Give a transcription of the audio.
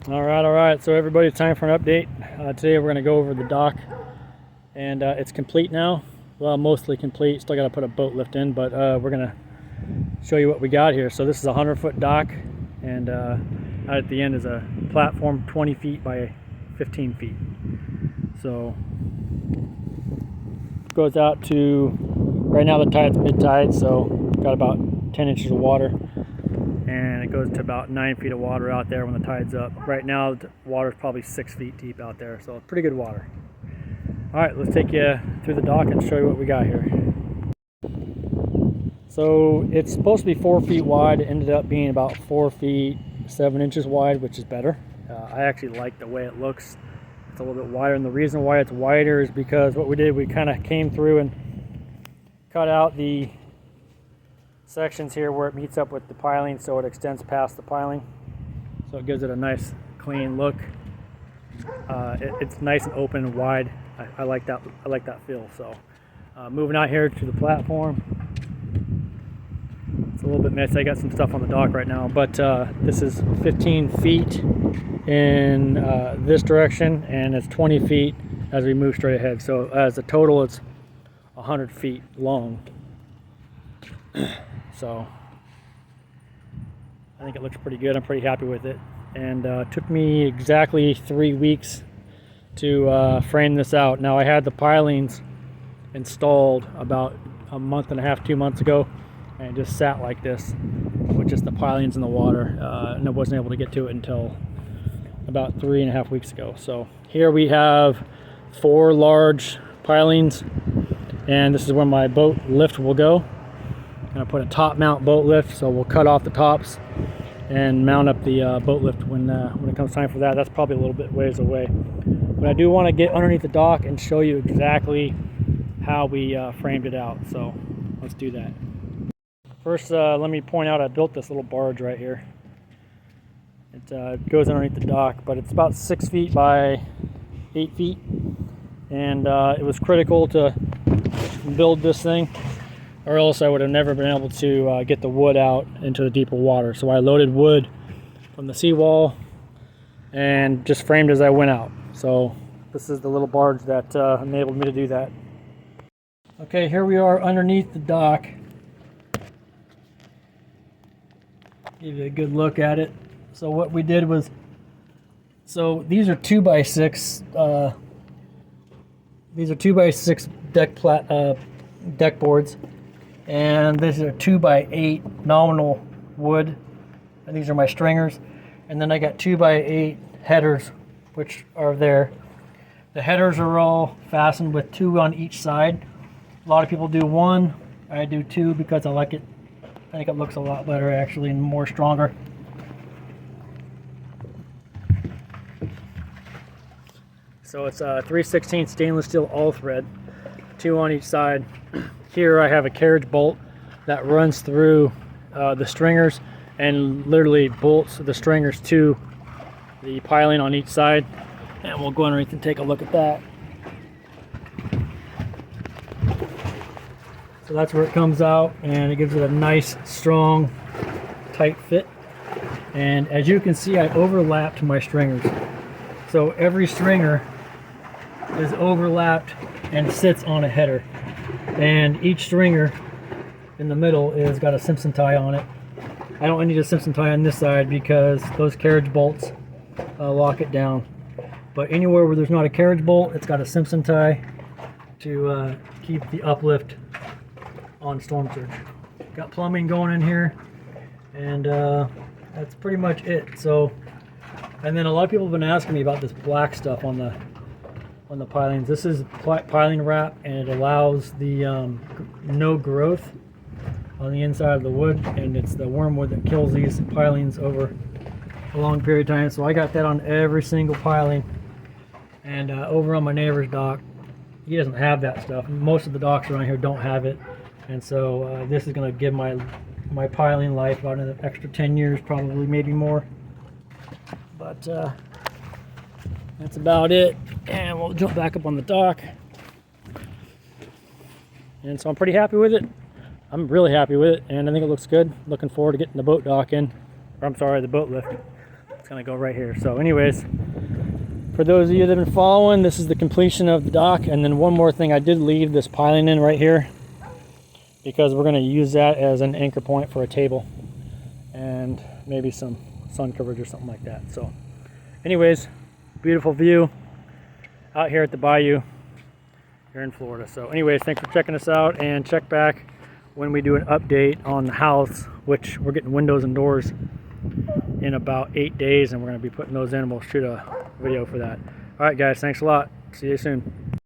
All right. So everybody, time for an update. Today we're going to go over the dock, and it's complete now. Well, mostly complete. Still got to put a boat lift in, but we're going to show you what we got here. So this is a 100-foot dock, and out at the end is a platform 20 feet by 15 feet. So it goes out to, right now the tide's mid-tide, so got about 10 inches of water. And it goes to about 9 feet of water out there when the tide's up. Right now the water's probably 6 feet deep out there, so pretty good water. All right, let's take you through the dock and show you what we got here. So it's supposed to be 4 feet wide. It ended up being about 4 feet 7 inches wide, which is better. I actually like the way it looks. It's a little bit wider, and the reason why it's wider is because what we did, we kind of came through and cut out the sections here where it meets up with the piling, so it extends past the piling, so it gives it a nice clean look. It's nice and open and wide. I like that. I like that feel. So moving out here to the platform, it's a little bit messy. I got some stuff on the dock right now, but this is 15 feet in this direction, and it's 20 feet as we move straight ahead. So as a total, it's 100 feet long. So I think it looks pretty good. I'm pretty happy with it, and took me exactly 3 weeks to frame this out. Now I had the pilings installed about a month and a half, 2 months ago, and it just sat like this with just the pilings in the water, and I wasn't able to get to it until about 3.5 weeks ago. So here we have 4 large pilings, and this is where my boat lift will go. I put a top mount boat lift, so we'll cut off the tops and mount up the boat lift when it comes time for that. That's probably a little bit ways away, but I do want to get underneath the dock and show you exactly how we framed it out. So let's do that. First, let me point out I built this little barge right here. It goes underneath the dock, but it's about 6 feet by 8 feet, and it was critical to build this thing, or else I would have never been able to get the wood out into the deeper water. So I loaded wood from the seawall and just framed as I went out. So this is the little barge that enabled me to do that. Okay, here we are underneath the dock. Give you a good look at it. So what we did was, so these are 2x6. These are 2x6 deck boards. And these are 2x8 nominal wood, and these are my stringers. And then I got 2x8 headers, which are there. The headers are all fastened with 2 on each side. A lot of people do 1. I do 2 because I like it. I think it looks a lot better actually, and more stronger. So it's a 3/16 stainless steel all thread, 2 on each side. Here I have a carriage bolt that runs through the stringers and literally bolts the stringers to the piling on each side, and we'll go underneath and take a look at that. So that's where it comes out, and it gives it a nice, strong, tight fit. And as you can see, I overlapped my stringers. So every stringer is overlapped and sits on a header. And each stringer in the middle is got a Simpson tie on it. I don't need a Simpson tie on this side because those carriage bolts lock it down. But anywhere where there's not a carriage bolt, it's got a Simpson tie to keep the uplift on storm surge. Got plumbing going in here, and that's pretty much it. So, and then a lot of people have been asking me about this black stuff on the pilings. This is piling wrap, and it allows the no growth on the inside of the wood, and it's the wormwood that kills these pilings over a long period of time. So I got that on every single piling. And over on my neighbor's dock, he doesn't have that stuff. Most of the docks around here don't have it, and so this is going to give my piling life about an extra 10 years, probably, maybe more. But that's about it, and we'll jump back up on the dock. And so I'm pretty happy with it. I'm really happy with it, and I think it looks good. Looking forward to getting the boat dock in, or I'm sorry, the boat lift. Let's It's gonna go right here. So anyways, for those of you that have been following, this is the completion of the dock. And then one more thing, I did leave this piling in right here because we're gonna use that as an anchor point for a table and maybe some sun coverage or something like that. So anyways, beautiful view out here at the bayou here in Florida. So anyways, thanks for checking us out, and check back when we do an update on the house, which we're getting windows and doors in about 8 days, and we're going to be putting those in, and we'll shoot a video for that. All right guys, thanks a lot. See you soon.